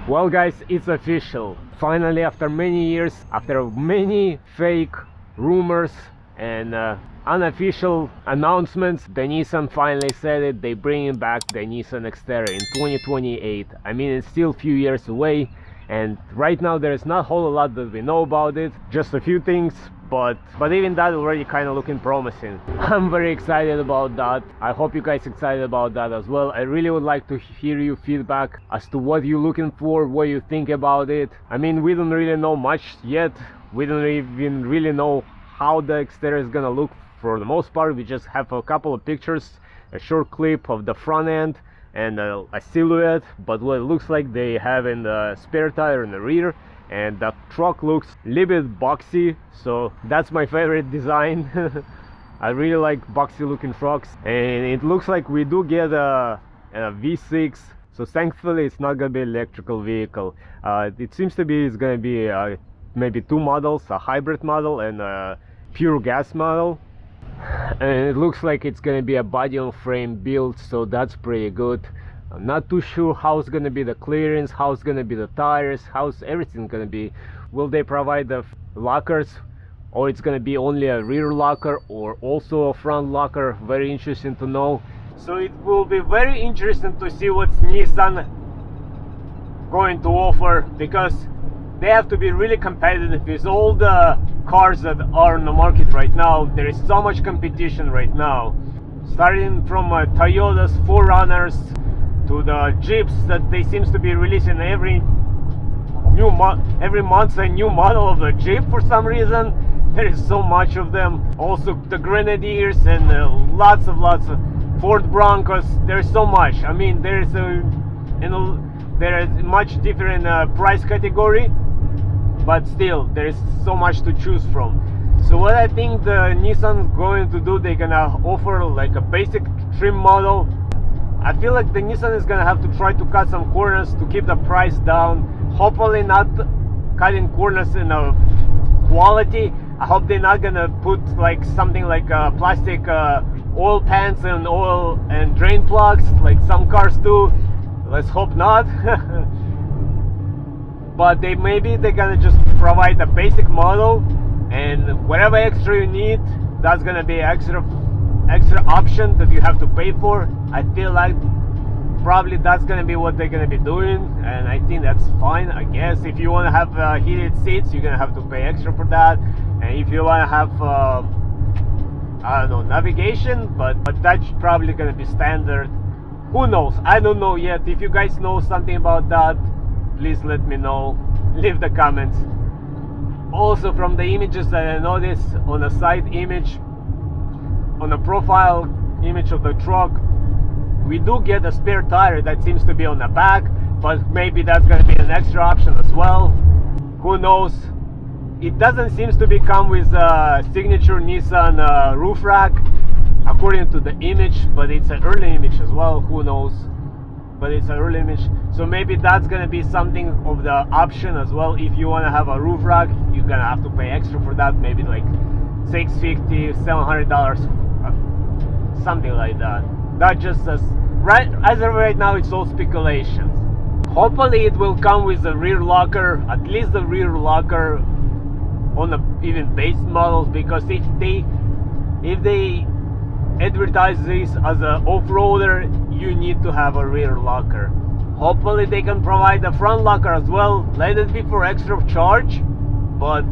Well guys, it's official. Finally, after many years, after many fake rumors and unofficial announcements, the Nissan finally said it. They bringing back the Nissan Xterra in 2028. I mean, it's still a few years away, and right now there is not a whole lot that we know about it, just a few things, but even that already kind of looking promising. I'm very excited about that. I hope you guys excited about that as well. I really would like to hear your feedback as to what you're looking for, what you think about it. I mean, we don't really know much yet. We don't even really know how the Xterra is gonna look. For the most part, we just have a couple of pictures, a short clip of the front end and a silhouette, but what it looks like they have in the spare tire in the rear, and the truck looks a little bit boxy, so that's my favorite design. I really like boxy looking trucks, and it looks like we do get a V6, so thankfully it's not gonna be an electrical vehicle. It seems to be it's gonna be maybe two models, a hybrid model and a pure gas model, and it looks like it's gonna be a body on frame build, so that's pretty good. I'm not too sure how it's gonna be the clearance, how it's gonna be the tires, how's everything gonna be. Will they provide the lockers, or it's gonna be only a rear locker or also a front locker? Very interesting to know. So it will be very interesting to see what Nissan going to offer, because they have to be really competitive with all the cars that are on the market right now. There is so much competition right now, starting from Toyota's 4Runners to the Jeeps that they seems to be releasing every month a new model of the Jeep for some reason. There is so much of them. Also the Grenadiers and lots of Ford Broncos. There's so much. I mean, there is much different price category, but still there is so much to choose from. So what I think the Nissan is going to do, they're gonna offer like a basic trim model. I feel like the Nissan is gonna have to try to cut some corners to keep the price down. Hopefully not cutting corners in a quality. I hope they're not gonna put like something like plastic oil pans and oil and drain plugs like some cars do. Let's hope not. But maybe they're gonna just provide a basic model, and whatever extra you need, that's gonna be extra option that you have to pay for. I feel like probably that's gonna be what they're gonna be doing, and I think that's fine. I guess if you want to have heated seats, you're gonna have to pay extra for that, and if you want to have I don't know, navigation, but that's probably gonna be standard. Who knows? I don't know yet. If you guys know something about that, please let me know, leave the comments. Also, from the images that I noticed on the side image, on the profile image of the truck, we do get a spare tire that seems to be on the back, but maybe that's going to be an extra option as well. Who knows? It doesn't seem to be come with a signature Nissan roof rack according to the image, but it's an early image as well. Who knows? But it's an early image, so maybe that's gonna be something of the option as well. If you want to have a roof rack, you're gonna have to pay extra for that, maybe like $650, $700, something like that. That just as of right now, it's all speculations. Hopefully it will come with the rear locker, at least the rear locker on the even base models, because if they advertise this as an off-roader, you need to have a rear locker. Hopefully they can provide a front locker as well. Let it be for extra charge, but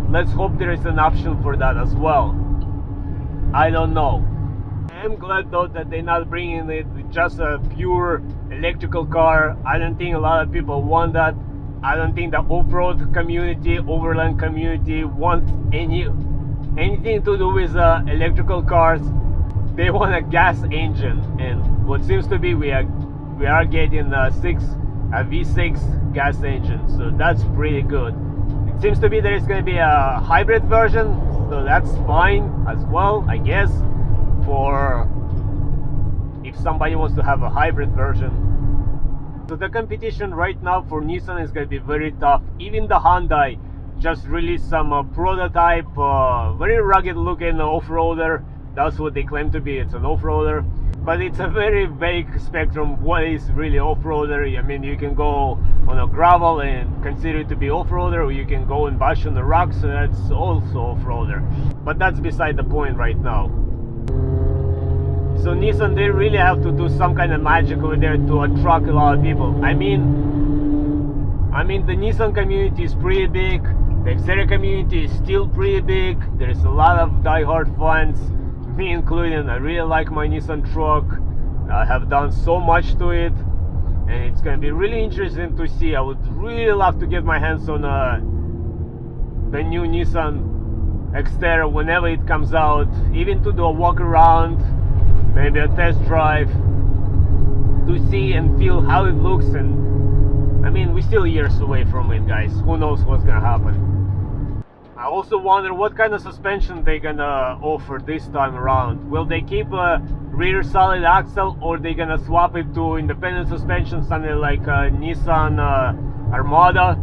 let's hope there is an option for that as well. I don't know. I'm glad though that they're not bringing it just a pure electrical car. I don't think a lot of people want that. I don't think the off-road community, overland community wants anything to do with electrical cars. They want a gas engine, and what seems to be we are getting a V6 gas engine, so that's pretty good. It seems to be there is going to be a hybrid version, so that's fine as well, I guess, for if somebody wants to have a hybrid version. So the competition right now for Nissan is going to be very tough. Even the Hyundai just released some prototype, very rugged looking off-roader. That's what they claim to be. It's an off-roader. but it's a very vague spectrum. What is really off-roader? I mean, you can go on a gravel and consider it to be off-roader, or you can go and bash on the rocks, so that's also off-roader. But that's beside the point right now. So Nissan, they really have to do some kind of magic over there to attract a lot of people. I mean the Nissan community is pretty big. The Xterra community is still pretty big. There's a lot of die-hard fans, me including. I really like my Nissan truck. I have done so much to it, and it's gonna be really interesting to see. I would really love to get my hands on the new Nissan Xterra whenever it comes out, even to do a walk around, maybe a test drive, to see and feel how it looks. And I mean, we're still years away from it, guys. Who knows what's gonna happen. I also wonder what kind of suspension they're gonna offer this time around. Will they keep a rear solid axle, or they gonna swap it to independent suspension, something like a Nissan Armada?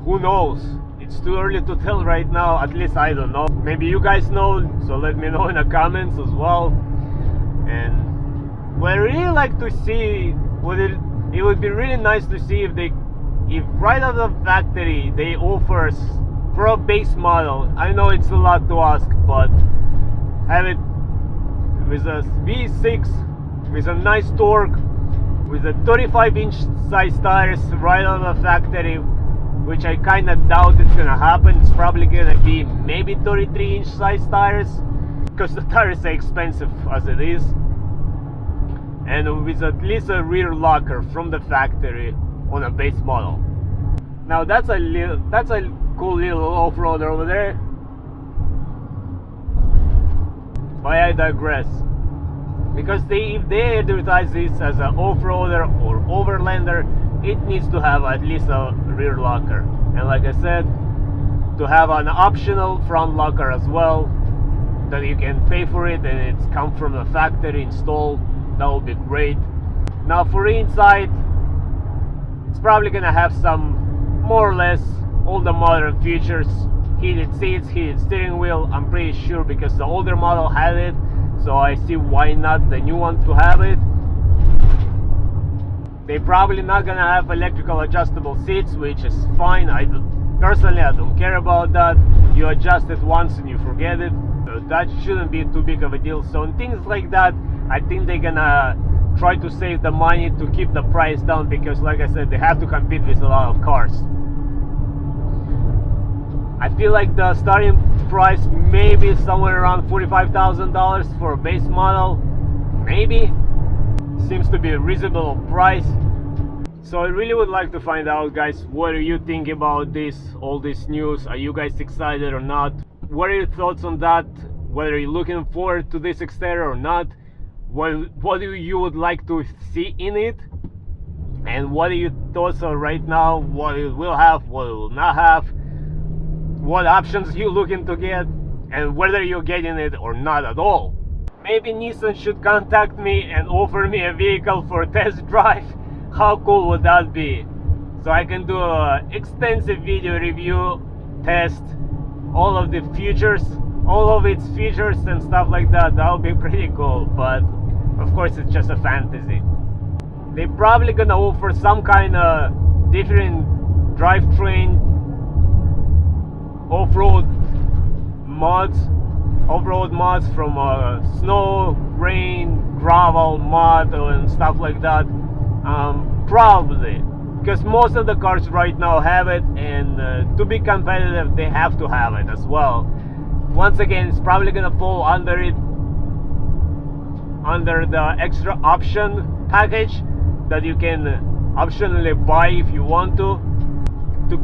Who knows? It's too early to tell right now. At least I don't know. Maybe you guys know, so let me know in the comments as well. And what I really like to see, it would be really nice to see if right out of the factory they offer for a base model. I know it's a lot to ask, but have it with a V6 with a nice torque, with a 35-inch size tires right out of the factory, which I kind of doubt it's gonna happen. It's probably gonna be maybe 33-inch size tires, because the tires are expensive as it is, and with at least a rear locker from the factory on a base model. Now that's a cool little off-roader over there, but I digress. Because if they advertise this as an off-roader or overlander, it needs to have at least a rear locker, and like I said, to have an optional front locker as well, that you can pay for it and it's come from the factory installed. That would be great. Now for inside, it's probably gonna have some more or less all the modern features. Heated seats, heated steering wheel, I'm pretty sure, because the older model had it, so I see why not the new one to have it. They're probably not gonna have electrical adjustable seats, which is fine. Personally, I don't care about that. You adjust it once and you forget it, so that shouldn't be too big of a deal. So in things like that, I think they're gonna try to save the money to keep the price down, because like I said, they have to compete with a lot of cars. I feel like the starting price may be somewhere around $45,000 for a base model. Maybe. Seems to be a reasonable price. So I really would like to find out, guys, what do you think about all this news? Are you guys excited or not? What are your thoughts on that? Whether you're looking forward to this Xterra or not? What do you would like to see in it? And what are your thoughts on right now? What it will have, what it will not have? What options you looking to get? And whether you're getting it or not at all? Maybe Nissan should contact me and offer me a vehicle for a test drive. How cool would that be? So I can do an extensive video review, test all of the features, all of its features and stuff like that. That would be pretty cool, but of course it's just a fantasy. They're probably gonna offer some kind of different drivetrain off-road mods from snow, rain, gravel, mud and stuff like that. Probably, because most of the cars right now have it, and to be competitive they have to have it as well. Once again, it's probably gonna fall under the extra option package that you can optionally buy if you want to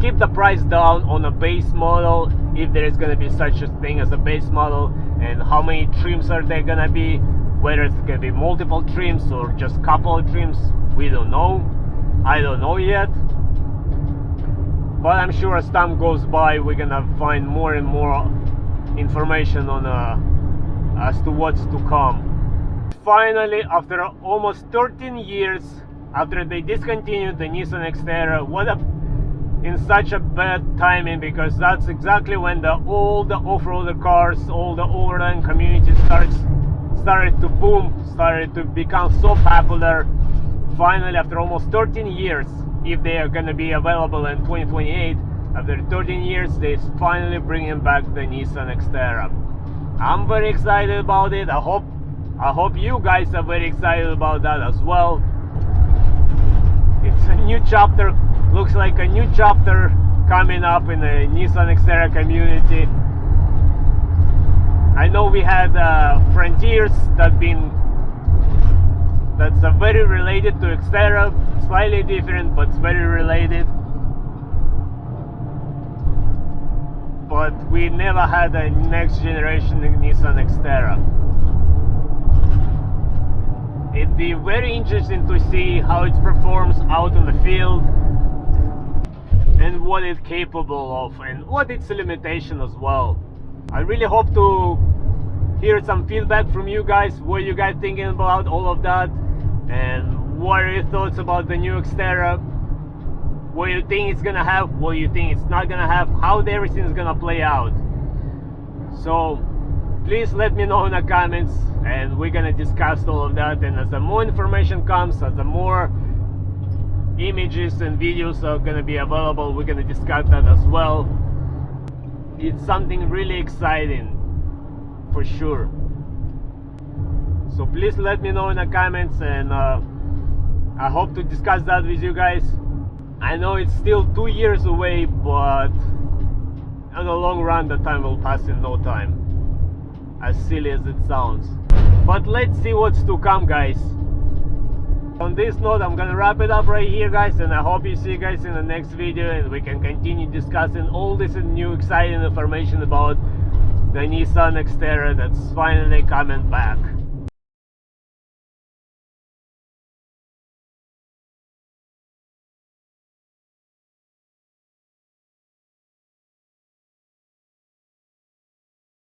keep the price down on a base model, if there is going to be such a thing as a base model, and how many trims are there going to be, whether it's going to be multiple trims or just couple of trims, we don't know. I don't know yet, but I'm sure as time goes by we're going to find more and more information on as to what's to come. Finally, after almost 13 years after they discontinued the Nissan Xterra, in such a bad timing, because that's exactly when all the off-roader cars, all the overland community started to boom, started to become so popular. Finally, after almost 13 years, if they are gonna be available in 2028, after 13 years, they're finally bringing back the Nissan Xterra. I'm very excited about it. I hope you guys are very excited about that as well. It's a new chapter, looks like a new chapter coming up in the Nissan Xterra community. I know we had Frontiers that's very related to Xterra, slightly different but very related. But we never had a next generation Nissan Xterra. It'd be very interesting to see how it performs out in the field and what it's capable of and what its limitation as well. I really hope to hear some feedback from you guys. What are you guys thinking about all of that? And what are your thoughts about the new Xterra? What do you think it's gonna have? What do you think it's not gonna have? How everything is gonna play out? So please let me know in the comments, and we're gonna discuss all of that. And as the more information comes, as the more images and videos are gonna be available, we're gonna discuss that as well. It's something really exciting for sure. So please let me know in the comments, and I hope to discuss that with you guys. I know it's still 2 years away, but in the long run the time will pass in no time, as silly as it sounds. But let's see what's to come, guys. On this note, I'm gonna wrap it up right here, guys, and I hope you see you guys in the next video, and we can continue discussing all this new exciting information about the Nissan Xterra that's finally coming back.